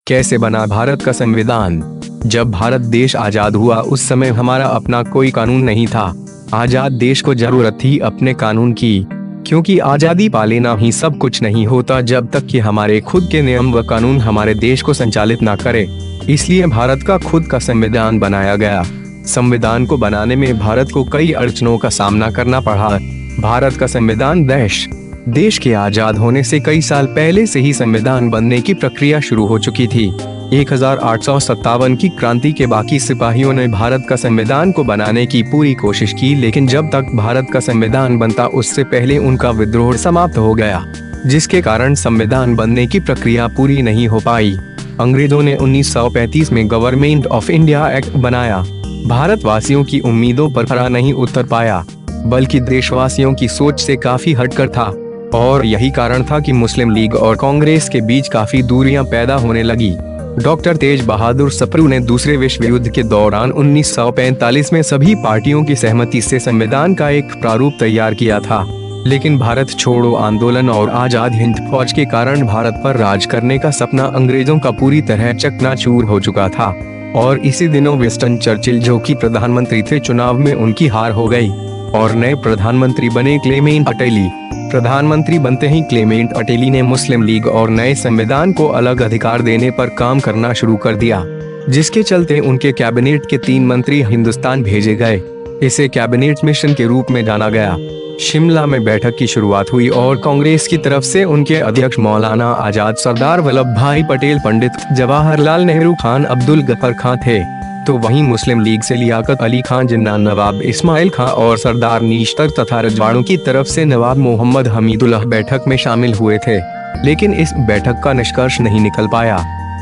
कैसे बना भारत का संविधान? जब भारत देश आजाद हुआ उस समय हमारा अपना कोई कानून नहीं था। आजाद देश को जरूरत थी अपने कानून की, क्योंकि आजादी पा लेना ही सब कुछ नहीं होता जब तक कि हमारे खुद के नियम व कानून हमारे देश को संचालित ना करे। इसलिए भारत का खुद का संविधान बनाया गया। संविधान को बनाने में भारत को कई अड़चनों का सामना करना पड़ा। भारत का संविधान देश के आजाद होने से कई साल पहले से ही संविधान बनने की प्रक्रिया शुरू हो चुकी थी। 1857 की क्रांति के बाकी सिपाहियों ने भारत का संविधान को बनाने की पूरी कोशिश की, लेकिन जब तक भारत का संविधान बनता उससे पहले उनका विद्रोह समाप्त हो गया, जिसके कारण संविधान बनने की प्रक्रिया पूरी नहीं हो पाई। अंग्रेजों ने 1935 में गवर्नमेंट ऑफ इंडिया एक्ट बनाया। भारतवासियों की उम्मीदों पर खरा नहीं उतर पाया, बल्कि देशवासियों की सोच से काफी हटकर था, और यही कारण था कि मुस्लिम लीग और कांग्रेस के बीच काफी दूरियां पैदा होने लगी। डॉक्टर तेज बहादुर सप्रू ने दूसरे विश्व युद्ध के दौरान 1945 में सभी पार्टियों की सहमति से संविधान का एक प्रारूप तैयार किया था, लेकिन भारत छोड़ो आंदोलन और आजाद हिंद फौज के कारण भारत पर राज करने का सपना अंग्रेजों का पूरी तरह चकनाचूर हो चुका था। और इसी दिनों विंस्टन चर्चिल, जो कि प्रधानमंत्री थे, चुनाव में उनकी हार हो गई और नए प्रधानमंत्री बने क्लेमेंट अटेली। प्रधानमंत्री बनते ही क्लेमेंट अटेली ने मुस्लिम लीग और नए संविधान को अलग अधिकार देने पर काम करना शुरू कर दिया, जिसके चलते उनके कैबिनेट के 3 मंत्री हिंदुस्तान भेजे गए। इसे कैबिनेट मिशन के रूप में जाना गया। शिमला में बैठक की शुरुआत हुई और कांग्रेस की तरफ से उनके अध्यक्ष मौलाना आजाद, सरदार वल्लभ भाई पटेल, पंडित जवाहरलाल नेहरू, खान अब्दुल गफर खां थे। तो वहीं मुस्लिम लीग से लियाकत अली खां जिन्ना, नवाब इस्माइल खां और सरदार निश्तर तथा रजवाड़ों की तरफ से नवाब मोहम्मद हमीदुल्लाह बैठक में शामिल हुए थे, लेकिन इस बैठक का निष्कर्ष नहीं निकल पाया,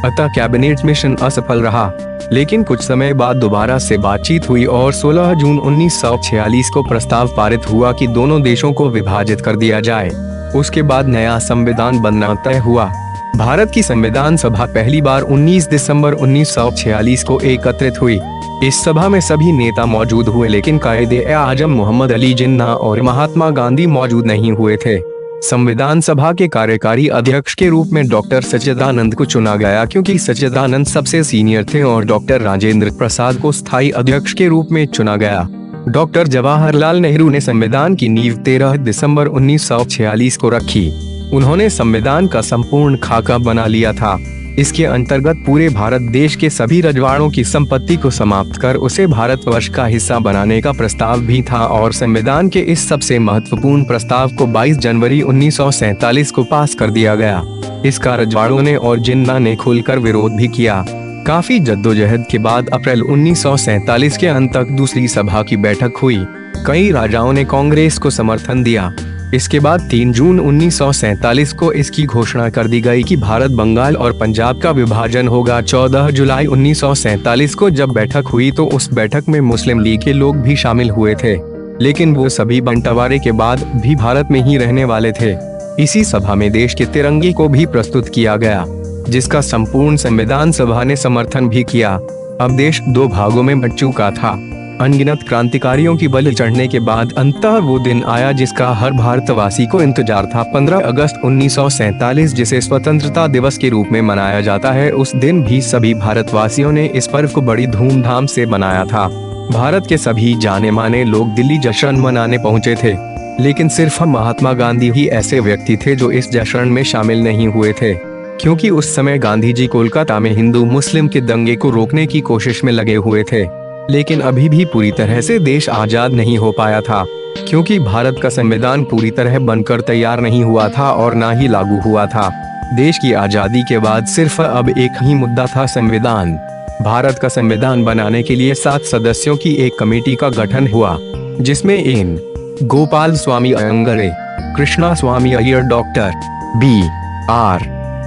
अतः कैबिनेट मिशन असफल रहा। लेकिन कुछ समय बाद दोबारा से बातचीत हुई और 16 जून 1946 को प्रस्ताव पारित हुआ कि दोनों देशों को विभाजित कर दिया जाए। उसके बाद नया संविधान बनना तय हुआ। भारत की संविधान सभा पहली बार 19 दिसंबर 1946 को एकत्रित हुई। इस सभा में सभी नेता मौजूद हुए, लेकिन कायदे-ए-आजम मोहम्मद अली जिन्ना और महात्मा गांधी मौजूद नहीं हुए थे। संविधान सभा के कार्यकारी अध्यक्ष के रूप में डॉक्टर सच्चिदानंद को चुना गया, क्योंकि सच्चिदानंद सबसे सीनियर थे, और डॉक्टर राजेंद्र प्रसाद को स्थायी अध्यक्ष के रूप में चुना गया। डॉक्टर जवाहरलाल नेहरू ने संविधान की नींव 13 दिसंबर 1946 को रखी। उन्होंने संविधान का संपूर्ण खाका बना लिया था। इसके अंतर्गत पूरे भारत देश के सभी रजवाड़ों की संपत्ति को समाप्त कर उसे भारतवर्ष का हिस्सा बनाने का प्रस्ताव भी था, और संविधान के इस सबसे महत्वपूर्ण प्रस्ताव को 22 जनवरी 1947 को पास कर दिया गया। इसका रजवाड़ों ने और जिन्ना ने खुलकर विरोध भी किया। काफी जद्दोजहद के बाद अप्रैल 1947 के अंत तक दूसरी सभा की बैठक हुई। कई राजाओं ने कांग्रेस को समर्थन दिया। इसके बाद 3 जून 1947 को इसकी घोषणा कर दी गई कि भारत, बंगाल और पंजाब का विभाजन होगा। 14 जुलाई 1947 को जब बैठक हुई तो उस बैठक में मुस्लिम लीग के लोग भी शामिल हुए थे, लेकिन वो सभी बंटवारे के बाद भी भारत में ही रहने वाले थे। इसी सभा में देश के तिरंगे को भी प्रस्तुत किया गया, जिसका संपूर्ण संविधान सभा ने समर्थन भी किया। अब देश 2 भागों में बंट चुका था। अनगिनत क्रांतिकारियों की बलि चढ़ने के बाद अंततः वो दिन आया जिसका हर भारतवासी को इंतजार था। 15 अगस्त 1947, जिसे स्वतंत्रता दिवस के रूप में मनाया जाता है, उस दिन भी सभी भारतवासियों ने इस पर्व को बड़ी धूमधाम से मनाया था। भारत के सभी जाने माने लोग दिल्ली जश्न मनाने पहुंचे थे, लेकिन सिर्फ महात्मा गांधी ही ऐसे व्यक्ति थे जो इस जश्न में शामिल नहीं हुए थे, क्योंकि उस समय गांधी जी कोलकाता में हिंदू मुस्लिम के दंगे को रोकने की कोशिश में लगे हुए थे। लेकिन अभी भी पूरी तरह से देश आजाद नहीं हो पाया था, क्योंकि भारत का संविधान पूरी तरह बनकर तैयार नहीं हुआ था और ना ही लागू हुआ था। देश की आजादी के बाद सिर्फ अब एक ही मुद्दा था, संविधान। भारत का संविधान बनाने के लिए 7 सदस्यों की एक कमेटी का गठन हुआ, जिसमें एन गोपाल स्वामी अयंगरे, कृष्णा स्वामी अय्यर, डॉक्टर B.R.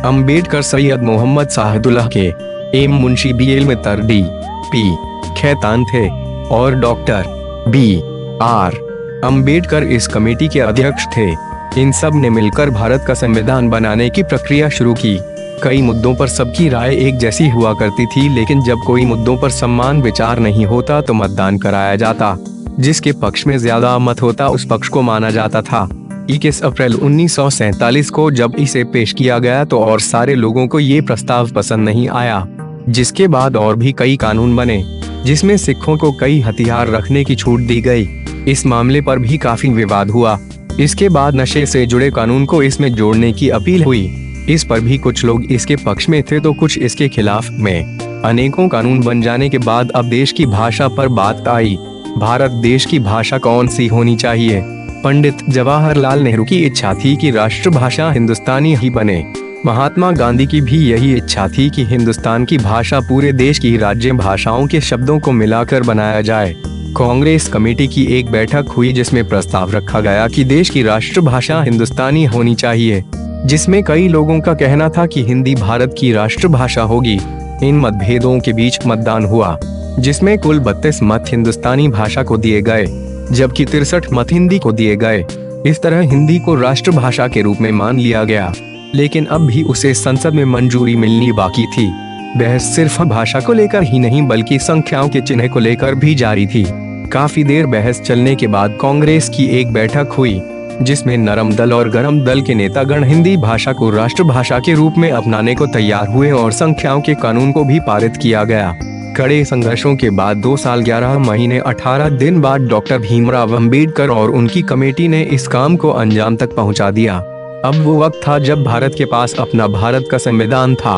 अम्बेडकर, सैयद मोहम्मद साहदुल्लाह के, एम मुंशी, BL मित्तर, D.P. खैतान थे, और डॉक्टर B.R. अम्बेडकर इस कमेटी के अध्यक्ष थे। इन सब ने मिलकर भारत का संविधान बनाने की प्रक्रिया शुरू की। कई मुद्दों पर सबकी राय एक जैसी हुआ करती थी, लेकिन जब कोई मुद्दों पर समान विचार नहीं होता तो मतदान कराया जाता। जिसके पक्ष में ज्यादा मत होता उस पक्ष को माना जाता था। 21 अप्रैल 1947 को जब इसे पेश किया गया तो और सारे लोगों को ये प्रस्ताव पसंद नहीं आया, जिसके बाद और भी कई कानून बने, जिसमें सिखों को कई हथियार रखने की छूट दी गई। इस मामले पर भी काफी विवाद हुआ। इसके बाद नशे से जुड़े कानून को इसमें जोड़ने की अपील हुई। इस पर भी कुछ लोग इसके पक्ष में थे तो कुछ इसके खिलाफ में। अनेकों कानून बन जाने के बाद अब देश की भाषा पर बात आई। भारत देश की भाषा कौन सी होनी चाहिए? पंडित जवाहरलाल नेहरू की इच्छा थी कि राष्ट्रभाषा हिंदुस्तानी ही बने। महात्मा गांधी की भी यही इच्छा थी कि हिंदुस्तान की भाषा पूरे देश की राज्य भाषाओं के शब्दों को मिलाकर बनाया जाए। कांग्रेस कमेटी की एक बैठक हुई जिसमें प्रस्ताव रखा गया कि देश की राष्ट्रभाषा हिंदुस्तानी होनी चाहिए, जिसमें कई लोगों का कहना था कि हिंदी भारत की राष्ट्रभाषा होगी। इन मतभेदों के बीच मतदान हुआ, जिसमें कुल 32 मत हिंदुस्तानी भाषा को दिए गए, जबकि 63 मत हिंदी को दिए गए। इस तरह हिंदी को राष्ट्रभाषा के रूप में मान लिया गया, लेकिन अब भी उसे संसद में मंजूरी मिलनी बाकी थी। बहस सिर्फ भाषा को लेकर ही नहीं बल्कि संख्याओं के चिन्ह को लेकर भी जारी थी। काफी देर बहस चलने के बाद कांग्रेस की एक बैठक हुई, जिसमें नरम दल और गरम दल के नेतागण हिंदी भाषा को राष्ट्रभाषा के रूप में अपनाने को तैयार हुए और संख्याओं के कानून को भी पारित किया गया। कड़े संघर्षों के बाद 2 साल 11 महीने 18 दिन बाद डॉक्टर भीमराव अंबेडकर और उनकी कमेटी ने इस काम को अंजाम तक पहुंचा दिया। अब वो वक्त था जब भारत के पास अपना भारत का संविधान था।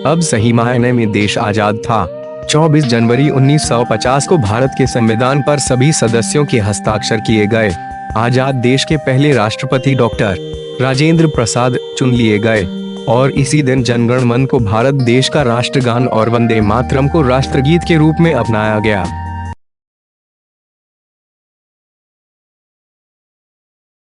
अब सही मायने में देश आजाद था। 24 जनवरी 1950 को भारत के संविधान पर सभी सदस्यों के हस्ताक्षर किए गए। आजाद देश के पहले राष्ट्रपति डॉक्टर राजेंद्र प्रसाद चुन लिए गए और इसी दिन जनगण मन को भारत देश का राष्ट्रगान और वंदे मातरम को राष्ट्रगीत के रूप में अपनाया गया।